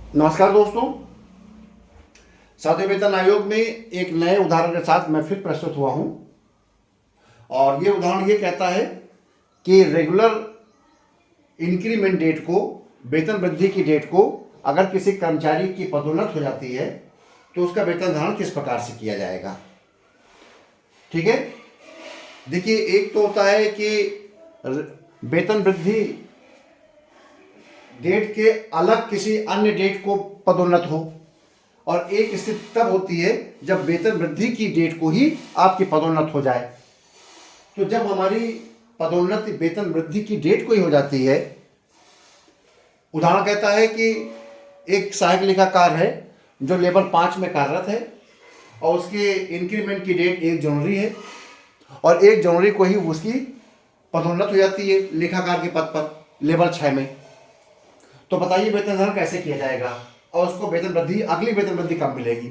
नमस्कार दोस्तों। सातवें वेतन आयोग में एक नए उदाहरण के साथ मैं फिर प्रस्तुत हुआ हूं और ये उदाहरण ये कहता है कि रेगुलर इंक्रीमेंट डेट को, वेतन वृद्धि की डेट को, अगर किसी कर्मचारी की पदोन्नति हो जाती है तो उसका वेतन निर्धारण किस प्रकार से किया जाएगा। ठीक है, देखिए, एक तो होता है कि वेतन वृद्धि डेट के अलग किसी अन्य डेट को पदोन्नत हो, और एक स्थिति तब होती है जब वेतन वृद्धि की डेट को ही आपकी पदोन्नत हो जाए। तो जब हमारी पदोन्नति वेतन वृद्धि की डेट को ही हो जाती है, उदाहरण कहता है कि एक सहायक लेखाकार है जो लेवल 5 में कार्यरत है और उसके इंक्रीमेंट की डेट 1 जनवरी है और 1 जनवरी को ही उसकी पदोन्नत हो जाती है लेखाकार के पद पर लेवल 6 में। तो बताइए वेतन निर्धारण कैसे किया जाएगा और उसको वेतन वृद्धि, अगली वेतन वृद्धि कब मिलेगी।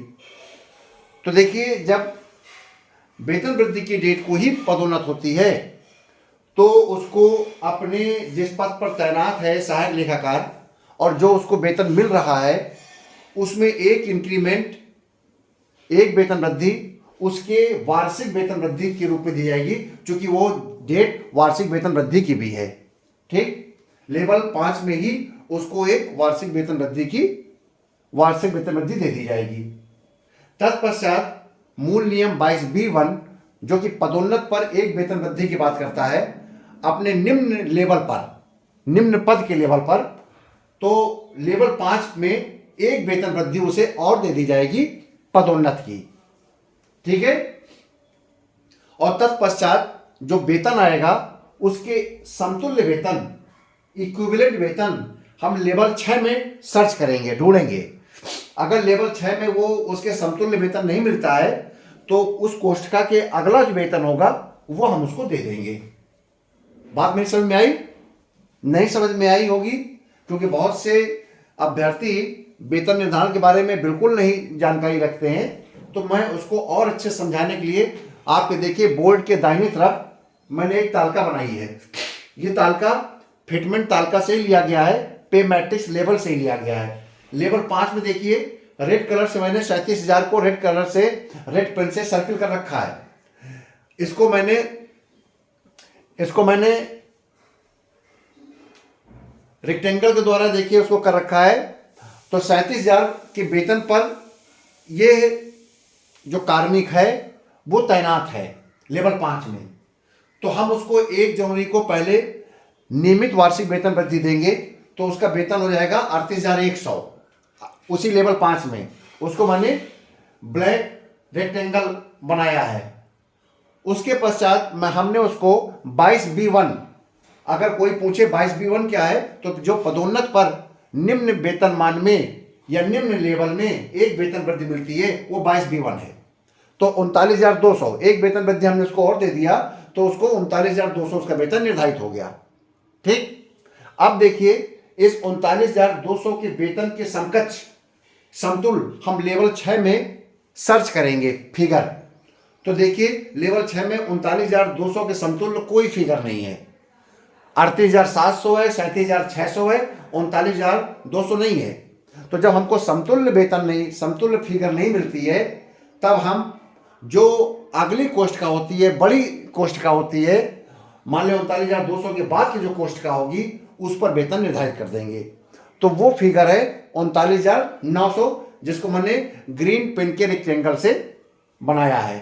तो देखिए, जब वेतन वृद्धि की डेट को ही पदोन्नत होती है तो उसको अपने जिस पद पर तैनात है सहायक लेखाकार और जो उसको वेतन मिल रहा है उसमें एक इंक्रीमेंट, एक वेतन वृद्धि उसके वार्षिक वेतन वृद्धि के रूप में दी जाएगी, क्योंकि वो डेट वार्षिक वेतन वृद्धि की भी है। ठीक, लेवल 5 में ही उसको एक वार्षिक वेतन वृद्धि दे दी जाएगी। तत्पश्चात मूल नियम 22B1 जो कि पदोन्नत पर एक वेतन वृद्धि की बात करता है, अपने निम्न लेवल पर, निम्न पद के लेवल पर, तो लेवल 5 में एक वेतन वृद्धि उसे और दे दी जाएगी पदोन्नत की। ठीक है, और तत्पश्चात जो वेतन आएगा उसके समतुल्य वेतन, इक्विवेलेंट वेतन हम लेवल 6 में सर्च करेंगे, ढूंढेंगे। अगर लेवल 6 में वो उसके समतुल्य वेतन नहीं मिलता है तो उस कोष्ठका के अगला जो वेतन होगा वो हम उसको दे देंगे। बात मेरी समझ में आई? नहीं समझ में आई होगी, क्योंकि बहुत से अभ्यर्थी वेतन निर्धारण के बारे में बिल्कुल नहीं जानकारी रखते हैं। तो मैं उसको और अच्छे समझाने के लिए आपके देखिए बोर्ड के दाहिनी तरफ मैंने एक तालिका बनाई है। ये तालिका फिटमेंट तालिका से ही लिया गया है, पे मैट्रिक्स लेवल से ही लिया गया है। लेवल 5 में देखिए रेड कलर से मैंने 37,000 को रेड कलर से, रेड पेन से सर्किल कर रखा है। इसको मैंने रेक्टेंगल के द्वारा देखिए उसको कर रखा है। तो 37,000 के वेतन पर ये जो कार्मिक है वो तैनात है लेवल 5 में, तो हम उसको 1 जनवरी को पहले नियमित वार्षिक वेतन वृद्धि देंगे तो उसका वेतन हो जाएगा 38,100 उसी लेवल 5 में। उसको मैंने ब्लैक रेक्टेंगल बनाया है। उसके पश्चात हमने उसको 22B1, अगर कोई पूछे 22B1 क्या है, तो जो पदोन्नत पर निम्न वेतन मान में या निम्न लेवल में एक वेतन वृद्धि मिलती है वो 22B1 है। तो 39,200 एक वेतन वृद्धि हमने उसको और दे दिया तो उसको 39,200 उसका वेतन निर्धारित हो गया। ठीक, अब देखिए इस 39,200 के वेतन के समकक्ष समतुल हम लेवल 6 में सर्च करेंगे फिगर। तो देखिए लेवल 6 में 39,200 के समतुल्य कोई फिगर नहीं है। 38,700 है, 37,600 है, 39,200 नहीं है। तो जब हमको समतुल्य वेतन नहीं, समतुल्य फिगर नहीं मिलती है, तब हम जो अगली कोष्ठका होती है, बड़ी कोष्ठका होती है, मान लो 39,200 के बाद की जो कोष्ठका होगी उस पर वेतन निर्धारित कर देंगे। तो वो फिगर है 39,900, जिसको मैंने ग्रीन पेन के रेक्टेंगल से बनाया है।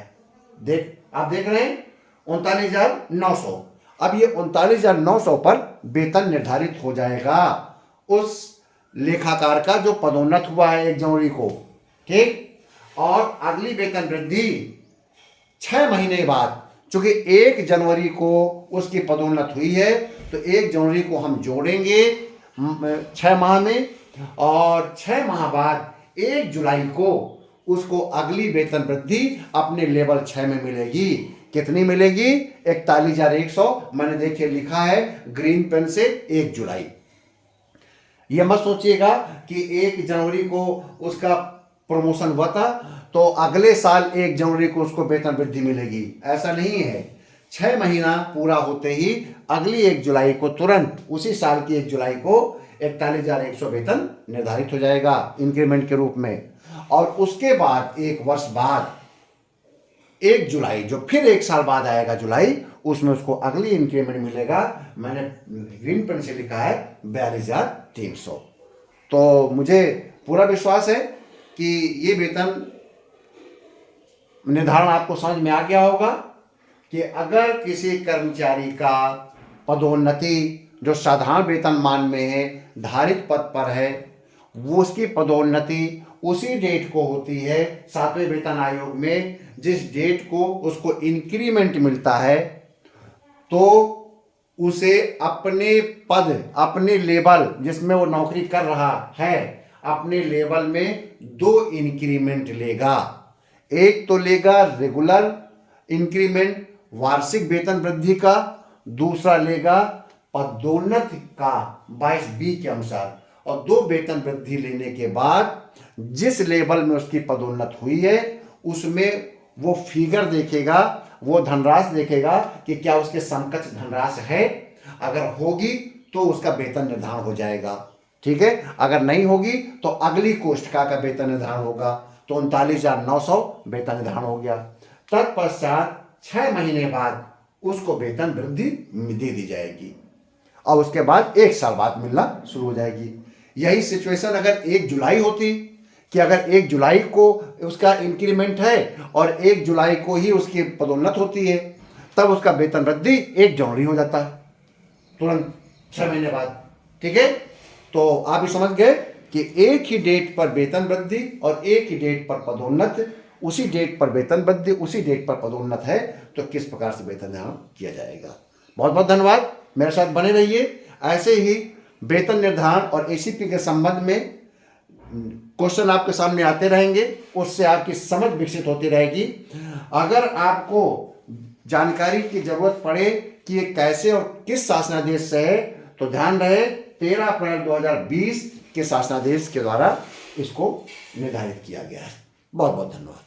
आप देख रहे हैं 39,900। अब ये 39,900 पर वेतन निर्धारित हो जाएगा उस लेखाकार का जो पदोन्नत हुआ है 1 जनवरी को। ठीक, और अगली वेतन वृद्धि 6 महीने बाद, चूंकि 1 जनवरी को उसकी पदोन्नत हुई है तो 1 जनवरी को हम जोड़ेंगे 6 माह में, और 6 माह बाद 1 जुलाई को उसको अगली वेतन वृद्धि अपने लेवल 6 में मिलेगी। कितनी मिलेगी? 41,100। मैंने देखिए लिखा है ग्रीन पेन से 1 जुलाई। ये मत सोचिएगा कि 1 जनवरी को उसका प्रमोशन हुआ था तो अगले साल 1 जनवरी को उसको वेतन वृद्धि मिलेगी, ऐसा नहीं है। 6 महीना पूरा होते ही अगली 1 जुलाई को, तुरंत उसी साल की 1 जुलाई को 41,100 वेतन निर्धारित हो जाएगा इंक्रीमेंट के रूप में। और उसके बाद 1 वर्ष बाद 1 जुलाई, जो फिर 1 साल बाद आएगा जुलाई, उसमें उसको अगली इंक्रीमेंट मिलेगा। मैंने ग्रीन पेन से लिखा है 42,300। तो मुझे पूरा विश्वास है कि ये वेतन निर्धारण आपको समझ में आ गया होगा कि अगर किसी कर्मचारी का पदोन्नति जो साधारण वेतनमान में है, धारित पद पर है, वो उसकी पदोन्नति उसी डेट को होती है 7वें वेतन आयोग में जिस डेट को उसको इंक्रीमेंट मिलता है, तो उसे अपने पद, अपने लेवल जिसमें वो नौकरी कर रहा है, अपने लेवल में 2 इंक्रीमेंट लेगा। एक तो लेगा रेगुलर इंक्रीमेंट वार्षिक वेतन वृद्धि का, दूसरा लेगा पदोन्नति का 22B के अनुसार। और 2 वेतन वृद्धि लेने के बाद जिस लेवल में उसकी पदोन्नति हुई है उसमें वो फिगर देखेगा, वो धनराशि देखेगा कि क्या उसके समकक्ष धनराशि है। अगर होगी तो उसका वेतन निर्धारण हो जाएगा, ठीक है। अगर नहीं होगी तो अगली कोष्ठिका का वेतन निर्धारण होगा। तो 39,900 वेतन निर्धारण हो गया। तत्पश्चात 6 महीने बाद उसको वेतन वृद्धि दे दी जाएगी और उसके बाद 1 साल बाद मिलना शुरू हो जाएगी। यही सिचुएशन अगर 1 जुलाई होती कि अगर 1 जुलाई को उसका इंक्रीमेंट है और 1 जुलाई को ही उसकी पदोन्नति होती है, तब उसका वेतन वृद्धि 1 जनवरी हो जाता है, तुरंत 6 महीने बाद, ठीक है। तो आप भी समझ गए कि एक ही डेट पर वेतन वृद्धि और एक ही डेट पर पदोन्नति, उसी डेट पर वेतन वृद्धि, उसी डेट पर पदोन्नति है, तो किस प्रकार से वेतन निर्धारण किया जाएगा। बहुत बहुत धन्यवाद, मेरे साथ बने रहिए। ऐसे ही वेतन निर्धारण और एसीपी के संबंध में क्वेश्चन आपके सामने आते रहेंगे, उससे आपकी समझ विकसित होती रहेगी। अगर आपको जानकारी की जरूरत पड़े कि ये कैसे और किस शासनादेश से है, तो ध्यान रहे 13 अप्रैल 2020 के शासनादेश के द्वारा इसको निर्धारित किया गया है। बहुत बहुत धन्यवाद।